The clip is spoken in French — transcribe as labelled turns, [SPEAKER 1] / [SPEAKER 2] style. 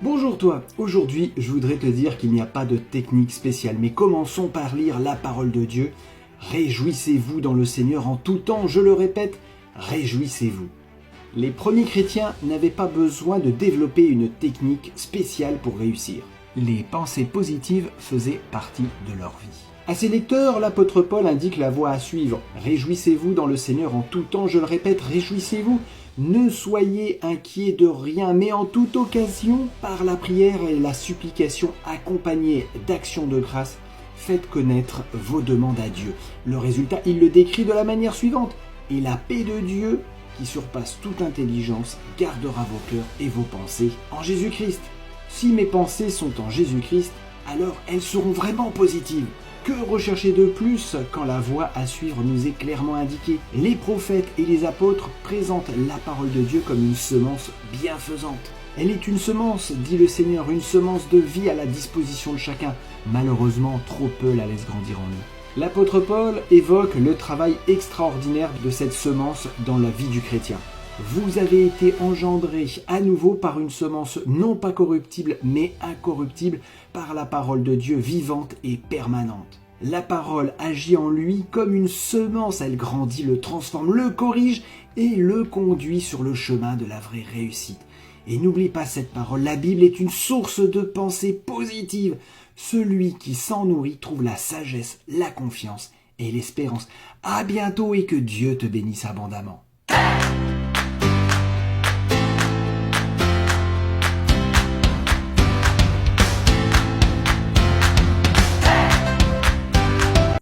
[SPEAKER 1] Bonjour toi, aujourd'hui je voudrais te dire qu'il n'y a pas de technique spéciale, mais commençons par lire la parole de Dieu. Réjouissez-vous dans le Seigneur en tout temps, je le répète, réjouissez-vous. Les premiers chrétiens n'avaient pas besoin de développer une technique spéciale pour réussir. Les pensées positives faisaient partie de leur vie. À ses lecteurs, l'apôtre Paul indique la voie à suivre. Réjouissez-vous dans le Seigneur en tout temps, je le répète, réjouissez-vous. Ne soyez inquiets de rien, mais en toute occasion, par la prière et la supplication accompagnée d'actions de grâce, faites connaître vos demandes à Dieu. Le résultat, il le décrit de la manière suivante. Et la paix de Dieu, qui surpasse toute intelligence, gardera vos cœurs et vos pensées en Jésus-Christ. Si mes pensées sont en Jésus-Christ, alors elles seront vraiment positives. Que rechercher de plus quand la voie à suivre nous est clairement indiquée? Les prophètes et les apôtres présentent la parole de Dieu comme une semence bienfaisante. Elle est une semence, dit le Seigneur, une semence de vie à la disposition de chacun. Malheureusement, trop peu la laissent grandir en nous. L'apôtre Paul évoque le travail extraordinaire de cette semence dans la vie du chrétien. Vous avez été engendrés à nouveau par une semence non pas corruptible, mais incorruptible, par la parole de Dieu vivante et permanente. La parole agit en lui comme une semence, elle grandit, le transforme, le corrige et le conduit sur le chemin de la vraie réussite. Et n'oublie pas cette parole, la Bible est une source de pensée positive. Celui qui s'en nourrit trouve la sagesse, la confiance et l'espérance. À bientôt et que Dieu te bénisse abondamment.